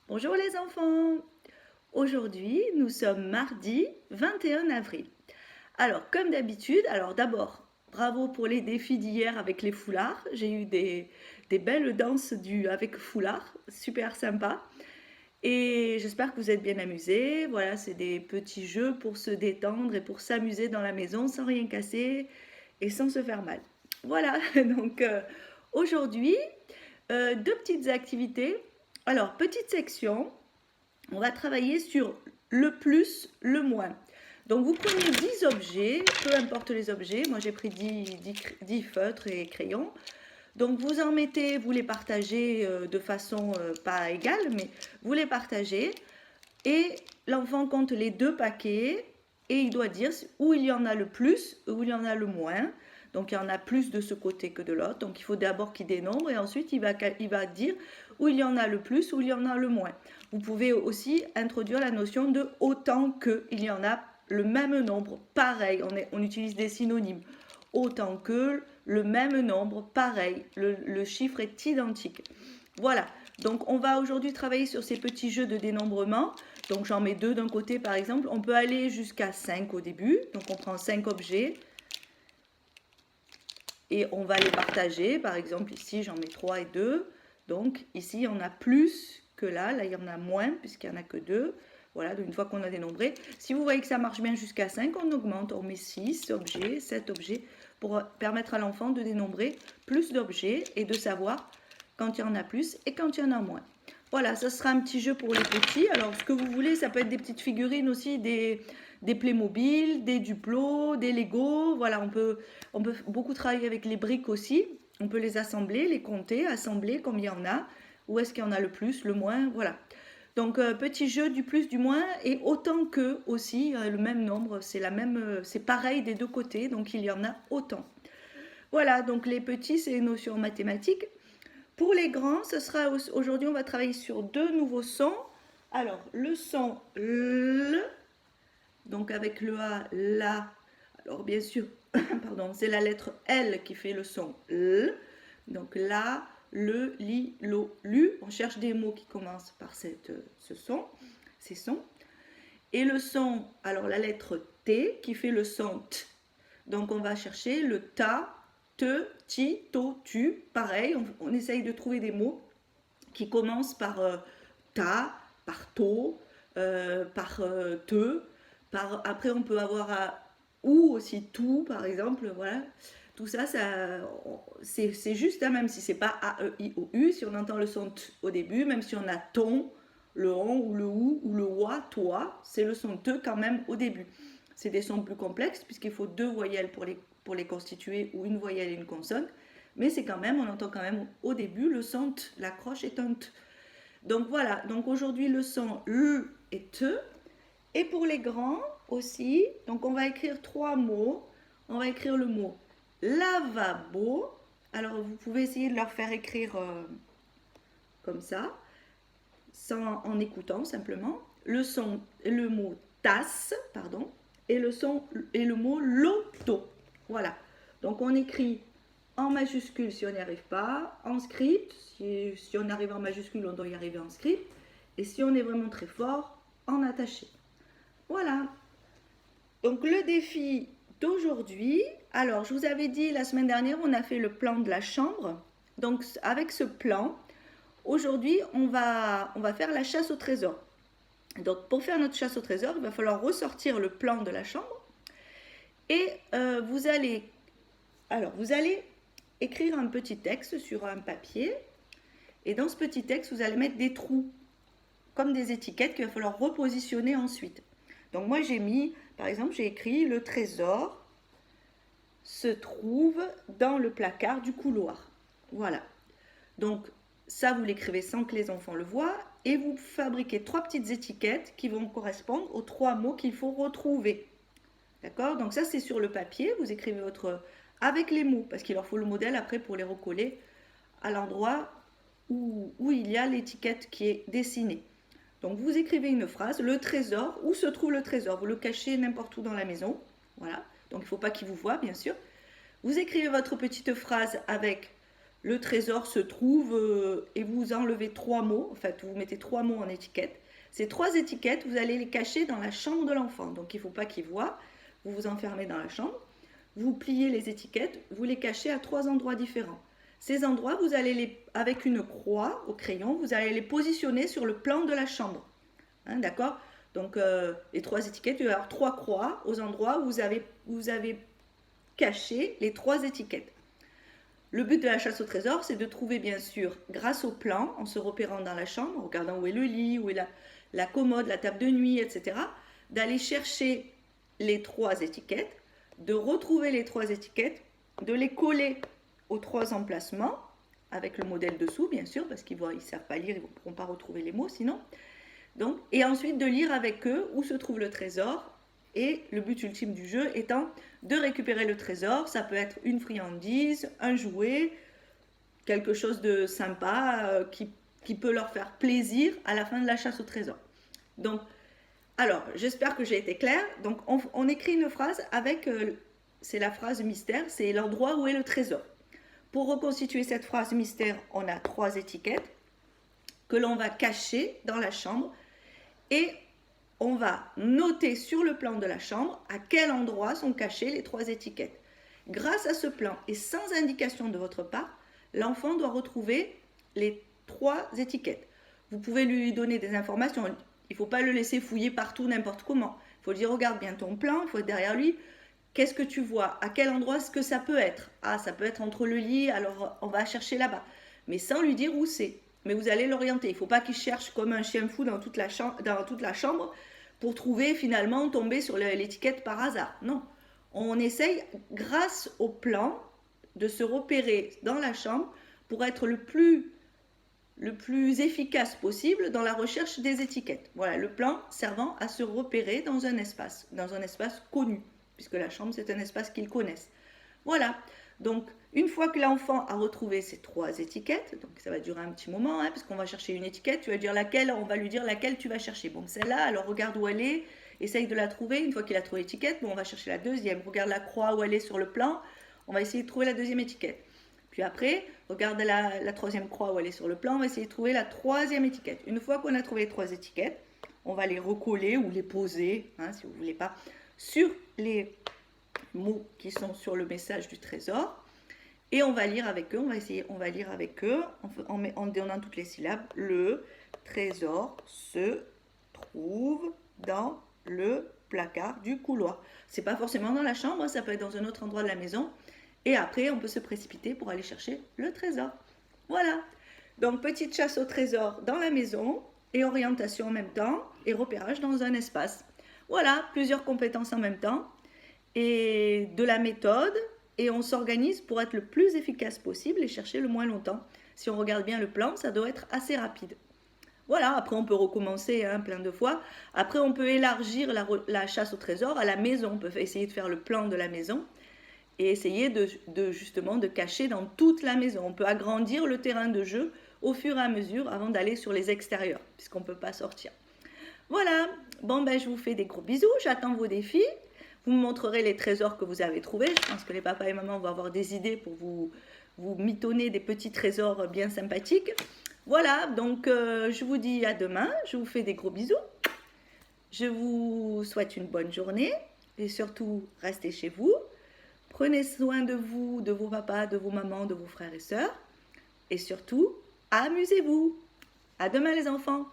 Bonjour les enfants! Aujourd'hui, nous sommes mardi 21 avril. Alors, comme d'habitude, d'abord, bravo pour les défis d'hier avec les foulards. J'ai eu des belles danses avec foulard, super sympa. Et j'espère que vous êtes bien amusés. Voilà, c'est des petits jeux pour se détendre et pour s'amuser dans la maison sans rien casser et sans se faire mal. Voilà, donc aujourd'hui, deux petites activités. Alors, petite section, on va travailler sur le plus, le moins. Donc vous prenez 10 objets, peu importe les objets, moi j'ai pris 10 feutres et crayons. Donc vous en mettez, vous les partagez de façon pas égale, mais vous les partagez. Et l'enfant compte les deux paquets et il doit dire où il y en a le plus, où il y en a le moins. Donc il y en a plus de ce côté que de l'autre. Donc il faut d'abord qu'il dénombre et ensuite il va dire où il y en a le plus, où il y en a le moins. Vous pouvez aussi introduire la notion de autant que. Il y en a le même nombre, pareil. On utilise des synonymes. Autant que, le même nombre, pareil. Le chiffre est identique. Voilà. Donc on va aujourd'hui travailler sur ces petits jeux de dénombrement. Donc j'en mets deux d'un côté par exemple. On peut aller jusqu'à 5 au début. Donc on prend 5 objets et on va les partager. Par exemple ici j'en mets 3 et 2. Donc ici il y en a plus que là. Là il y en a moins puisqu'il n'y en a que 2. Voilà, donc une fois qu'on a dénombré. Si vous voyez que ça marche bien jusqu'à 5, on augmente. On met 6 objets, 7 objets pour permettre à l'enfant de dénombrer plus d'objets et de savoir quand il y en a plus et quand il y en a moins. Voilà, ça sera un petit jeu pour les petits. Alors, ce que vous voulez, ça peut être des petites figurines aussi, des Playmobil, des Duplo, des Lego. Voilà, on peut beaucoup travailler avec les briques aussi. On peut les assembler, les compter, assembler combien il y en a, où est-ce qu'il y en a le plus, le moins, voilà. Donc, petit jeu du plus, du moins, et autant que aussi, le même nombre, c'est pareil des deux côtés, donc il y en a autant. Voilà, donc les petits, c'est les notions mathématiques. Pour les grands, aujourd'hui, on va travailler sur deux nouveaux sons. Alors, le son L, donc avec le A, la. Alors, bien sûr, pardon, c'est la lettre L qui fait le son L. Donc, la, le, li, lo, lu. On cherche des mots qui commencent par ces sons. Et le son, alors la lettre T qui fait le son T. Donc, on va chercher le ta, te, ti, to, tu. Pareil, on essaye de trouver des mots qui commencent par ta, par to, par te. Après, on peut avoir ou aussi tout, par exemple. Voilà. Tout ça, c'est juste, hein, même si c'est pas A, E, I, O, U, si on entend le son T au début, même si on a ton, le on ou le ou le wa, toi, c'est le son te quand même au début. C'est des sons plus complexes puisqu'il faut deux voyelles pour les constituer ou une voyelle et une consonne. Mais c'est quand même, on entend quand même au début le son T, l'accroche est un T. Donc voilà, donc aujourd'hui le son L et T. Et pour les grands aussi, donc on va écrire trois mots. On va écrire le mot lavabo. Alors vous pouvez essayer de leur faire écrire comme ça, en écoutant simplement. Le mot tasse, pardon, et le mot loto. Voilà. Donc on écrit en majuscule si on n'y arrive pas, en script, si on arrive en majuscule, on doit y arriver en script, et si on est vraiment très fort, en attaché. Voilà. Donc le défi d'aujourd'hui, alors je vous avais dit la semaine dernière, on a fait le plan de la chambre. Donc avec ce plan, aujourd'hui, on va faire la chasse au trésor. Donc pour faire notre chasse au trésor, il va falloir ressortir le plan de la chambre et vous allez écrire un petit texte sur un papier et dans ce petit texte, vous allez mettre des trous comme des étiquettes qu'il va falloir repositionner ensuite. Donc moi par exemple, j'ai écrit le trésor se trouve dans le placard du couloir. Voilà. Donc ça, vous l'écrivez sans que les enfants le voient et vous fabriquez trois petites étiquettes qui vont correspondre aux trois mots qu'il faut retrouver. D'accord? Donc ça, c'est sur le papier. Vous écrivez avec les mots parce qu'il leur faut le modèle après pour les recoller à l'endroit où il y a l'étiquette qui est dessinée. Donc vous écrivez une phrase, le trésor, où se trouve le trésor? Vous le cachez n'importe où dans la maison. Voilà. Donc il ne faut pas qu'il vous voie, bien sûr. Vous écrivez votre petite phrase avec le trésor se trouve et vous enlevez 3 mots, en fait vous mettez 3 mots en étiquette. Ces 3 étiquettes, vous allez les cacher dans la chambre de l'enfant, donc il ne faut pas qu'il voit, vous vous enfermez dans la chambre, vous pliez les étiquettes, vous les cachez à 3 endroits différents. Ces endroits, vous allez avec une croix au crayon, vous allez les positionner sur le plan de la chambre. Hein, d'accord? Donc les 3 étiquettes, il va y avoir 3 croix aux endroits où vous avez caché les 3 étiquettes. Le but de la chasse au trésor, c'est de trouver bien sûr, grâce au plan, en se repérant dans la chambre, en regardant où est le lit, où est la commode, la table de nuit, etc., d'aller chercher les 3 étiquettes, de retrouver les 3 étiquettes, de les coller aux 3 emplacements, avec le modèle dessous, bien sûr, parce qu'ils ne savent pas lire, ils ne pourront pas retrouver les mots sinon. Donc, et ensuite de lire avec eux où se trouve le trésor, et le but ultime du jeu étant de récupérer le trésor. Ça peut être une friandise, un jouet, quelque chose de sympa qui peut leur faire plaisir à la fin de la chasse au trésor. Donc, alors, j'espère que j'ai été claire. Donc, on écrit une phrase avec, c'est la phrase mystère, c'est l'endroit où est le trésor. Pour reconstituer cette phrase mystère, on a 3 étiquettes que l'on va cacher dans la chambre et on va noter sur le plan de la chambre à quel endroit sont cachées les 3 étiquettes. Grâce à ce plan et sans indication de votre part, l'enfant doit retrouver les 3 étiquettes. Vous pouvez lui donner des informations. Il ne faut pas le laisser fouiller partout n'importe comment. Il faut lui dire, regarde bien ton plan, il faut être derrière lui. Qu'est-ce que tu vois? À quel endroit est-ce que ça peut être? Ah, ça peut être entre le lit, alors on va chercher là-bas. Mais sans lui dire où c'est. Mais vous allez l'orienter. Il ne faut pas qu'il cherche comme un chien fou dans toute la chambre pour trouver finalement tomber sur l'étiquette par hasard. Non. On essaye, grâce au plan, de se repérer dans la chambre pour être le plus efficace possible dans la recherche des étiquettes. Voilà, le plan servant à se repérer dans un espace connu, puisque la chambre, c'est un espace qu'ils connaissent. Voilà, donc une fois que l'enfant a retrouvé ces 3 étiquettes, donc ça va durer un petit moment, hein, parce qu'on va chercher une étiquette, tu vas dire laquelle, on va lui dire laquelle tu vas chercher. Bon, celle-là, alors regarde où elle est, essaye de la trouver. Une fois qu'il a trouvé l'étiquette, bon, on va chercher la deuxième. Regarde la croix où elle est sur le plan, on va essayer de trouver la deuxième étiquette. Puis après, regarde la 3e croix où elle est sur le plan, on va essayer de trouver la 3e étiquette. Une fois qu'on a trouvé les 3 étiquettes, on va les recoller ou les poser, hein, si vous ne voulez pas, sur les mots qui sont sur le message du trésor. Et on va lire avec eux, on va lire avec eux en donnant toutes les syllabes. Le trésor se trouve dans le placard du couloir. C'est pas forcément dans la chambre, ça peut être dans un autre endroit de la maison. Et après, on peut se précipiter pour aller chercher le trésor. Voilà. Donc, petite chasse au trésor dans la maison et orientation en même temps et repérage dans un espace. Voilà, plusieurs compétences en même temps et de la méthode. Et on s'organise pour être le plus efficace possible et chercher le moins longtemps. Si on regarde bien le plan, ça doit être assez rapide. Voilà, après on peut recommencer plein de fois. Après, on peut élargir la chasse au trésor à la maison. On peut essayer de faire le plan de la maison et essayer justement de cacher dans toute la maison. On peut agrandir le terrain de jeu au fur et à mesure avant d'aller sur les extérieurs, puisqu'on ne peut pas sortir. Voilà, bon ben je vous fais des gros bisous, j'attends vos défis. Vous me montrerez les trésors que vous avez trouvés. Je pense que les papas et mamans vont avoir des idées pour vous mitonner des petits trésors bien sympathiques. Voilà, donc je vous dis à demain, je vous fais des gros bisous. Je vous souhaite une bonne journée et surtout restez chez vous. Prenez soin de vous, de vos papas, de vos mamans, de vos frères et sœurs. Et surtout, amusez-vous. À demain les enfants.